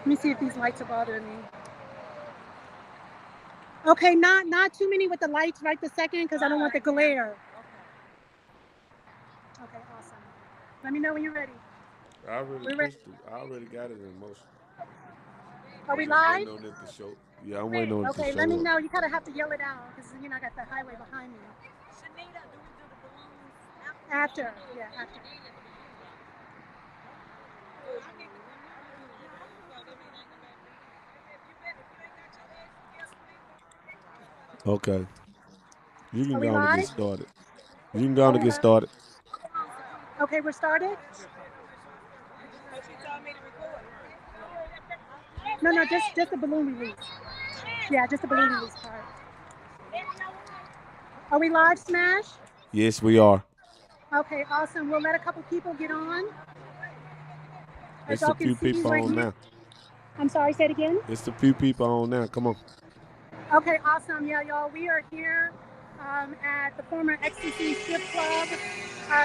me see if these lights are bothering me. Okay, not too many with the lights right this second because I don't want the glare. Okay, awesome. Let me know when you're ready. I already We're ready. pushed it. I already got it in motion. Are I'm we just live? waiting on it to show. Yeah, I'm waiting on it to Okay, let me show up. know. You kind of have to yell it out because I got the highway behind me. After, yeah, after. Okay. You can Are we go on and get live? started. You can go on and get Okay. started. Okay, we're started. No, no, just the balloon release. Yeah, just the balloon release part. Are we live, Smash? Yes, we are. Okay, awesome. We'll let a couple people get on. As It's a y'all can few see, people we're on here. now. I'm sorry, say it again. It's a few people on now. Come on. Okay, awesome. Yeah, y'all, we are here at the former XTC Strip Club.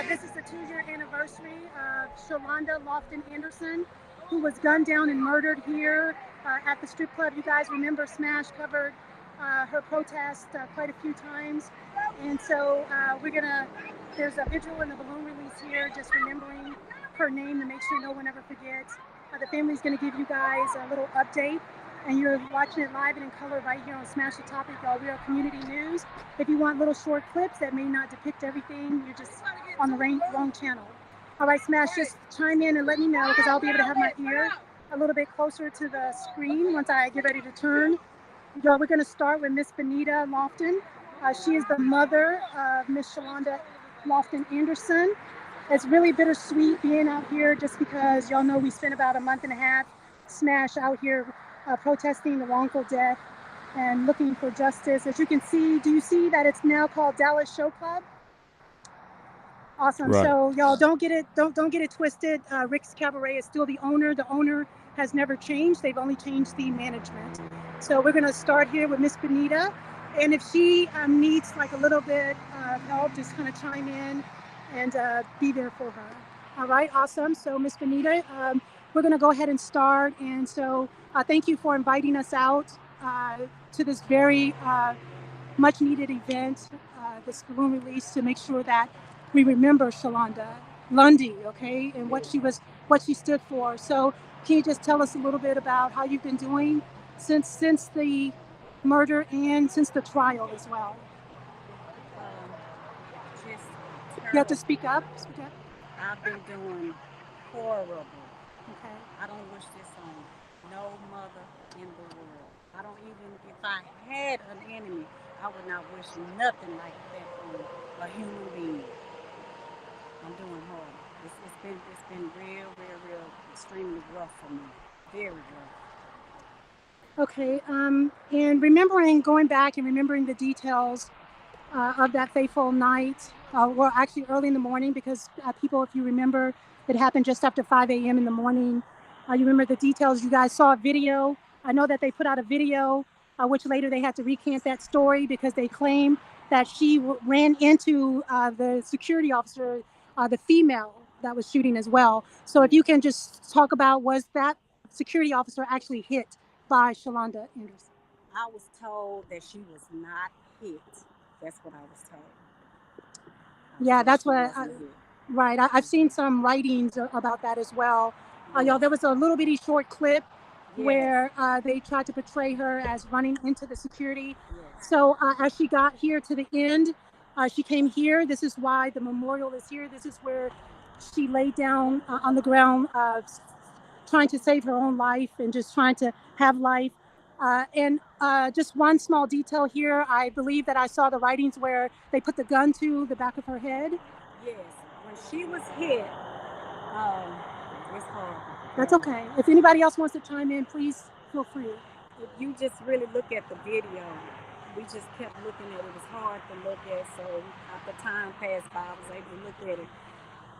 This is the 2-year anniversary of Shalonda Lofton-Anderson, who was gunned down and murdered here at the strip club. You guys remember Smash covered her protest quite a few times. And so there's a vigil and a balloon release here, just remembering her name to make sure no one ever forgets. The family's going to give you guys a little update, and you're watching it live and in color right here on Smash the Topic. Y'all, we are community news. If you want little short clips that may not depict everything, you're just on the wrong channel. All right, Smash, just chime in and let me know because I'll be able to have my ear a little bit closer to the screen once I get ready to turn. Y'all, we're going to start with Miss Benita Lofton. She is the mother of Miss Shalonda Lofton-Anderson. It's really bittersweet being out here just because y'all know we spent about a month and a half Smash out here protesting the wrongful death and looking for justice. As you can see, do you see that it's now called Dallas Show Club? Awesome. Right. So y'all don't get it twisted. Rick's Cabaret is still the owner. The owner has never changed. They've only changed the management. So we're gonna start here with Miss Benita, and if she needs like a little bit of help, just kind of chime in and be there for her. All right, awesome. So Miss Benita, we're gonna go ahead and start. And so thank you for inviting us out to this very much needed event, this balloon release to make sure that we remember Shalonda Lundy, okay, and what she stood for. So, can you just tell us a little bit about how you've been doing since the murder and since the trial as well? Just You have to terrible. speak up. Speak up. I've been doing horrible. Okay. I don't wish this on no mother in the world. I don't even, if I had an enemy, I would not wish nothing like that on a human being. I'm doing horrible. It's been real, extremely rough for me. Very rough. Okay. And remembering going back and remembering the details of that fateful night. Well, actually, early in the morning, because people, if you remember, it happened just after 5 a.m. in the morning. You remember the details. You guys saw a video. I know that they put out a video, which later they had to recant that story because they claim that she ran into the security officer, the female that was shooting as well. So if Yeah. you can just talk about, was that security officer actually hit by Shalonda Anderson? I was told that she was not hit. That's what I was told. I was Yeah, told that's she what. wasn't hit. Right. I've seen some writings about that as well. Y'all, there Yes. was a little bitty short clip Yes. where they tried to portray her as running into the security. Yes. So as she got here to the end, she came here. This is why the memorial is here. This is where she laid down on the ground, trying to save her own life and just trying to have life. And just one small detail here, I believe that I saw the writings where they put the gun to the back of her head. Yes. When she was hit, um, it's horrible. That's okay. If anybody else wants to chime in, please feel free. If you just really look at the video, we just kept looking at it. It was hard to look at. So after time passed by, I was able to look at it.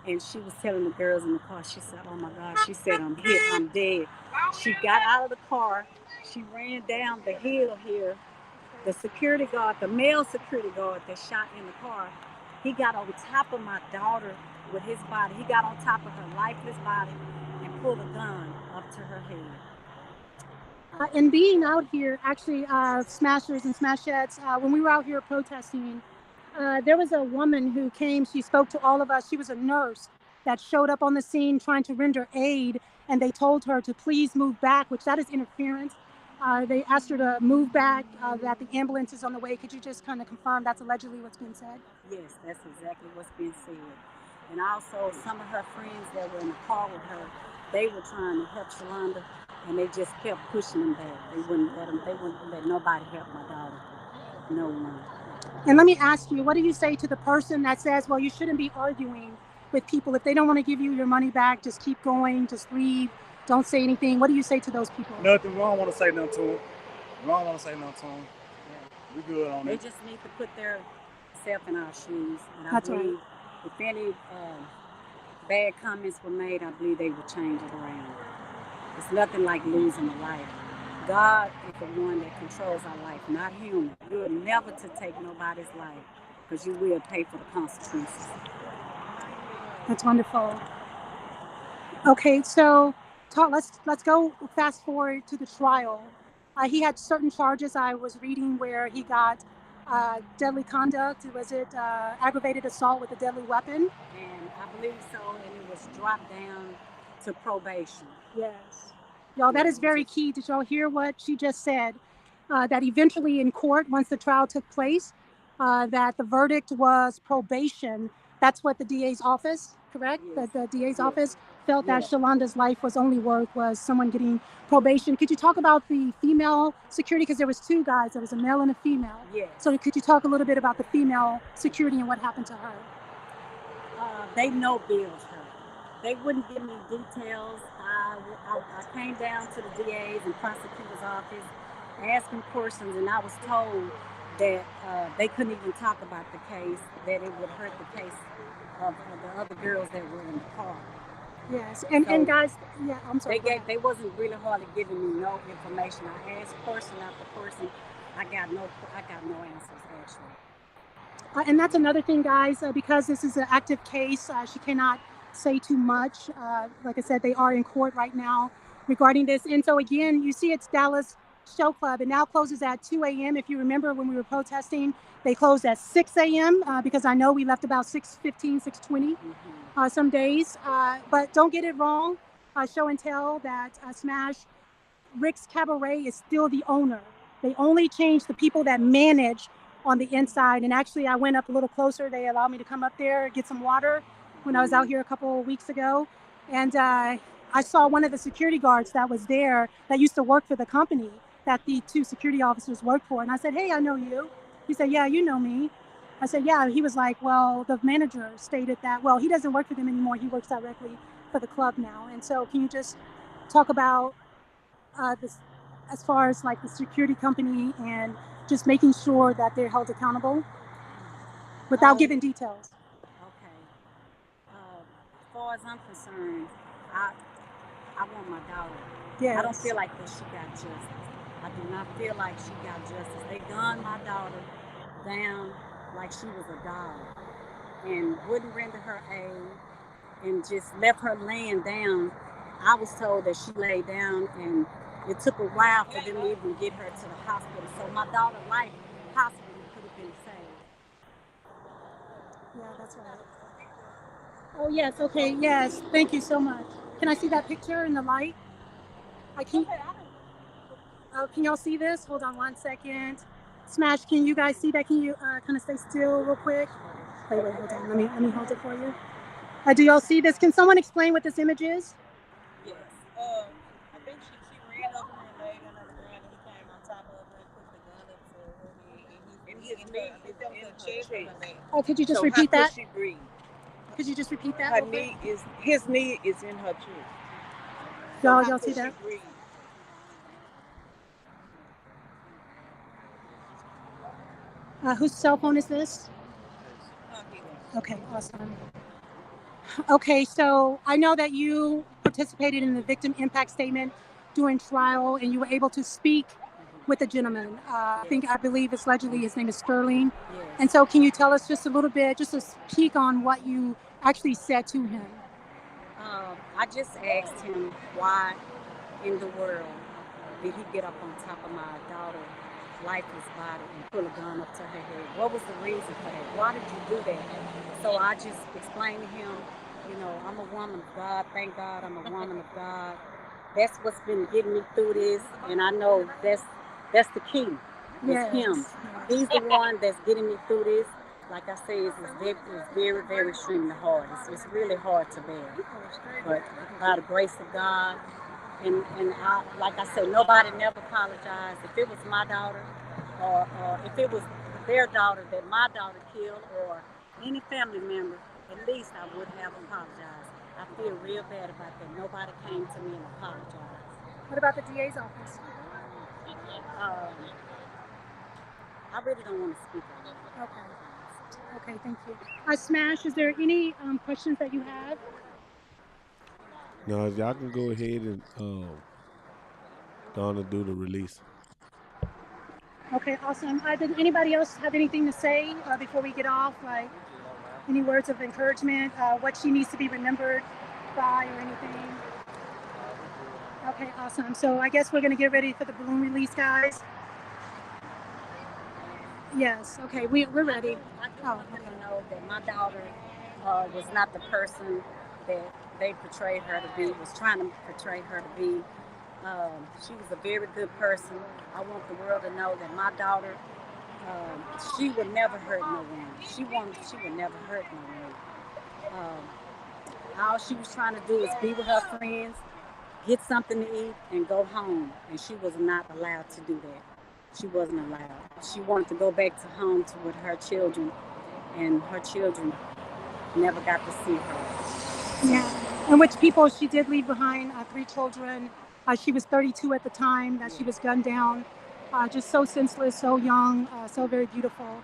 And she was telling the girls in the car, she said, "Oh my God," she said, "I'm hit, I'm dead." She got out of the car. She ran down the hill here. The security guard, the male security guard that shot in the car, he got on top of my daughter with his body. He got on top of her lifeless body and pulled a gun up to her head. And being out here, actually, Smashers and Smashettes, when we were out here protesting, there was a woman who came. She spoke to all of us. She was a nurse that showed up on the scene trying to render aid, and they told her to please move back, which that is interference. They asked her to move back, that the ambulance is on the way. Could you just kind of confirm that's allegedly what's being said? Yes, that's exactly what's being said. And also, some of her friends that were in the car with her, they were trying to help Shalonda, and they just kept pushing them back. They wouldn't let them. They wouldn't let nobody help my daughter. No one. And let me ask you, what do you say to the person that says, well, you shouldn't be arguing with people. If they don't want to give you your money back, just keep going, just leave, don't say anything. What do you say to those people? Nothing. We don't want to say nothing to them. We don't want to say nothing to them. Yeah. We good on They it. just need to put their self in our shoes. And I That's believe right. if any bad comments were made, I believe they would change it around. It's nothing like losing a life. God is the one that controls our life, not human. You're never to take nobody's life because you will pay for the consequences. That's wonderful. Okay, so let's go fast forward to the trial. He had certain charges I was reading where he got deadly conduct. Was it aggravated assault with a deadly weapon? And I believe so, and it was dropped down to probation. Yes. Y'all, that is very key. Did y'all hear what she just said? That eventually in court, once the trial took place, that the verdict was probation. That's what the DA's office, correct? Yes. That the DA's office felt that Shalonda's life was only worth was someone getting probation. Could you talk about the female security? Because there was two guys. There was a male and a female. Yes. So could you talk a little bit about the female security and what happened to her? They no-billed her. They wouldn't give me details. I came down to the DA's and prosecutor's office asking questions, and I was told that they couldn't even talk about the case, that it would hurt the case of the other girls that were in the car. Yes, and guys, yeah, I'm sorry. They wasn't really hardly giving me no information. I asked person after person. I got no answers actually. And that's another thing, guys, because this is an active case, she cannot say too much. Like I said, they are in court right now regarding this. And so again, you see it's Dallas Show Club. It now closes at 2 a.m. If you remember when we were protesting, they closed at 6 a.m. Because I know we left about 6:15, 6:20 some days. But don't get it wrong. Show and tell that Smash Rick's Cabaret is still the owner. They only changed the people that manage on the inside. And actually, I went up a little closer. They allowed me to come up there, get some water when I was out here a couple of weeks ago. And I saw one of the security guards that was there that used to work for the company that the two security officers worked for. And I said, hey, I know you. He said, yeah, you know me. I said, yeah. He was like, well, the manager stated that, well, he doesn't work for them anymore. He works directly for the club now. And so can you just talk about this as far as like the security company and just making sure that they're held accountable without giving details? Okay. As far as I'm concerned, I want my daughter. Yes. I don't feel like that she got justice. I do not feel like she got justice. They gunned my daughter down like she was a dog and wouldn't render her aid and just left her laying down. I was told that she lay down and it took a while for them to even get her to the hospital. So my daughter's life possibly could have been saved. Yeah, that's right. Oh, yes. Okay. Yes. Thank you so much. Can I see that picture in the light? I can't. Can y'all see this? Hold on 1 second. Smash, can you guys see that? Can you kind of stay still real quick? Wait, hold on. Let me hold it for you. Do y'all see this? Can someone explain what this image is? Yes. I think she ran over and laid on the ground, and he came on top of her and put the gun up to her head, and his knee is in her chest. Oh, could you just so repeat how that? Could she breathe? Could you just repeat that? His knee is in her chest. So y'all see that? Whose cell phone is this? Okay, awesome. Okay, so I know that you participated in the victim impact statement during trial and you were able to speak with the gentleman. I believe it's allegedly his name is Sterling. Yes. And so can you tell us just a little bit, just a peek on what you actually said to him? I just asked him why in the world did he get up on top of my daughter's lifeless body and pull a gun up to her head? What was the reason for that? Why did you do that? So I just explained to him, you know, I'm a woman of God. Thank God I'm a woman of God. That's what's been getting me through this, and I know that's the key. It's him. He's the one that's getting me through this. Like I say, it's very, very extremely hard. It's really hard to bear. But by the grace of God, and I, like I said, nobody never apologized. If it was my daughter, or if it was their daughter that my daughter killed, or any family member, at least I would have apologized. I feel real bad about that. Nobody came to me and apologized. What about the DA's office? I really don't want to speak on it. Okay, thank you. Smash, is there any questions that you have? No, y'all can go ahead and go on and do the release. Okay, awesome. Did anybody else have anything to say before we get off? Like any words of encouragement, what she needs to be remembered by or anything? Okay, awesome. So I guess we're going to get ready for the balloon release, guys. Yes, okay, we're ready. I do want you to know that my daughter was not the person that they portrayed her to be, was trying to portray her to be. She was a very good person. I want the world to know that my daughter, she would never hurt no one. She would never hurt no one. All she was trying to do is be with her friends, get something to eat, and go home. And she was not allowed to do that. She wasn't allowed. She wanted to go back to home with her children, and her children never got to see her. Yeah, and which people she did leave behind, 3 children. She was 32 at the time that she was gunned down. Just so senseless, so young, so very beautiful.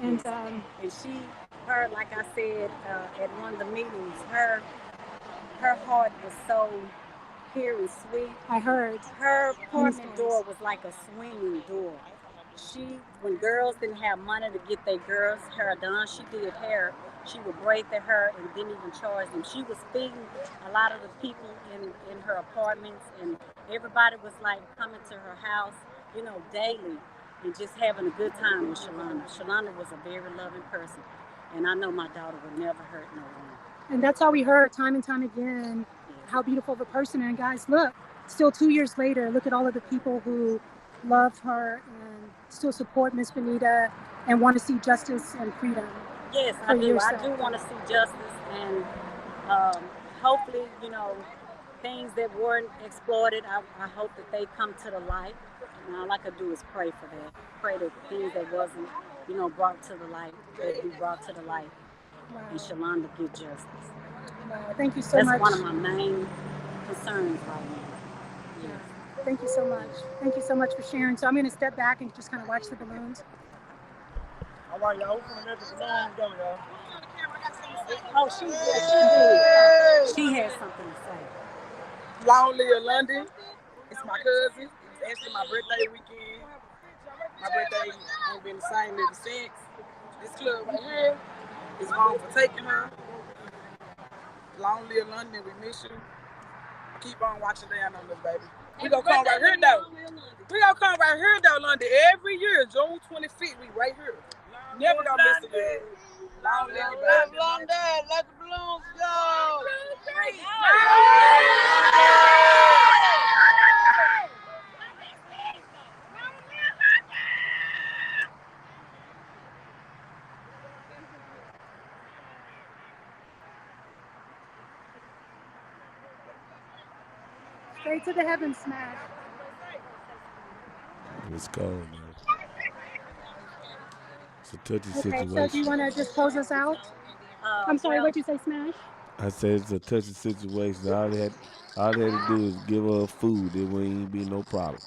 And her, like I said at one of the meetings, her heart was so pure and sweet. I heard. Her apartment door was like a swinging door. When girls didn't have money to get their girls' hair done, she did hair. She would braid their hair and didn't even charge them. She was feeding a lot of the people in her apartments, and everybody was like coming to her house, you know, daily, and just having a good time with Shalonda. Shalonda was a very loving person, and I know my daughter would never hurt no one. And that's all we heard time and time again, how beautiful of a person. And guys, look, still 2 years later, look at all of the people who love her and still support Miss Benita and want to see justice and freedom. Yes, I do. I do want to see justice, and hopefully, you know, things that weren't exploited, I hope that they come to the light. And all I could do is pray for that. Pray that things that wasn't, you know, brought to the light, that be brought to the light. Wow. And Shalonda get justice. Wow. Thank you so much. That's one of my main concerns right now. Yes. Thank you so much. Thank you so much for sharing. So I'm going to step back and just kind of watch the balloons. All right, y'all. We're going to let the balloons go, y'all. Oh, she did. She had something to say. Long live London. It's my cousin. It's actually my birthday weekend. My birthday ain't been the same ever since. This club right here is wrong for taking her. Long live London. We miss you. Keep on watching down on this, baby. We gonna come right here, though. We gonna come right here, though, London. Every year, June 25th, we right here. Never gonna miss it again. Long live London. Let the balloons go. Straight to the heavens, Smash. Let's go, man. It's a touchy situation. So do you want to just close us out? I'm sorry, what'd you say, Smash? I said it's a touchy situation. All they had to do is give her food. There wouldn't be no problem.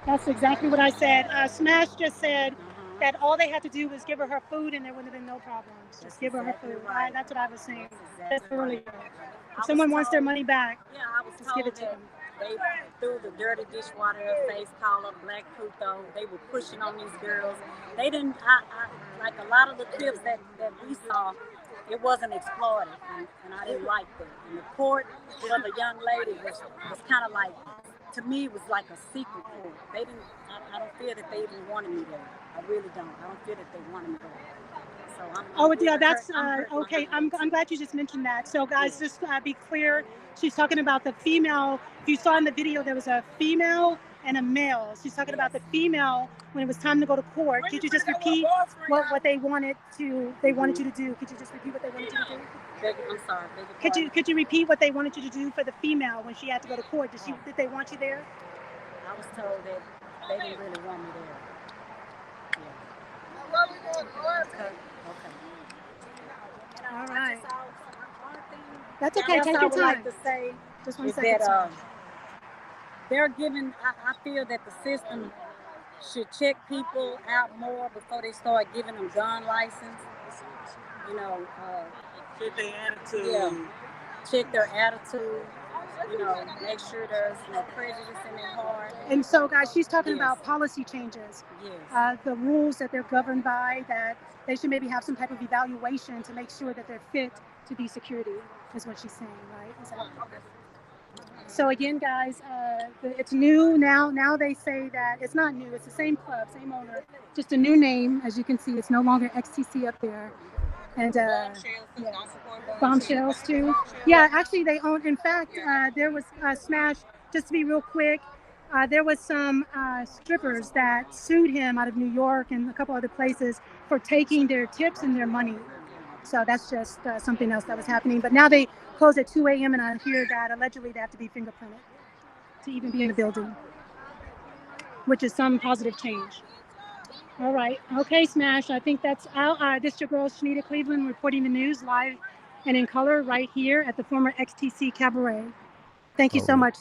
That's exactly what I said. Smash just said that all they had to do was give her food and there would have been no problems. Just give her her food. Right. That's what I was saying. That's earlier. If someone wants their money back, just give it to them. They threw the dirty dishwater in her face, called her Black Pluto. They were pushing on these girls. They didn't, like a lot of the clips that we saw, it wasn't exploited, and I didn't like that. And the court for the young lady was kind of like to me, it was like a secret court. They didn't. I don't feel that they even wanted me there. I really don't. I don't feel that they wanted me there. So Oh, yeah, that's okay. I'm glad you just mentioned that. So, guys, just be clear. She's talking about the female. If you saw in the video, there was a female and a male. She's talking about the female when it was time to go to court. Could you just repeat what they wanted you to do? Could you just repeat what they wanted you to do? I'm sorry. Could you repeat what they wanted you to do for the female when she had to go to court? Did they want you there? I was told that they didn't really want me there. Yeah. Okay. All right. That's okay. Take your I would time. like to say just one is second. That they're giving. I feel that the system should check people out more before they start giving them gun license. You know, Check their attitude. Yeah, check their attitude. You know, make sure there's no prejudice in their heart. And so, guys, she's talking about policy changes. Yes. The rules that they're governed by, that they should maybe have some type of evaluation to make sure that they're fit to be security, is what she's saying, right? Exactly. So again, guys, it's new now. Now they say that it's not new. It's the same club, same owner, just a new name. As you can see, it's no longer XTC up there. And bombshells too. Yeah, actually they own. In fact, there was Smash. Just to be real quick, there was some strippers that sued him out of New York and a couple other places for taking their tips and their money. So that's just something else that was happening. But now they close at 2 a.m. and I hear that allegedly they have to be fingerprinted to even be in the building, which is some positive change. All right. Okay, Smash. I think that's out. This is your girl, Shanita Cleveland, reporting the news live and in color right here at the former XTC Cabaret. Thank you so much.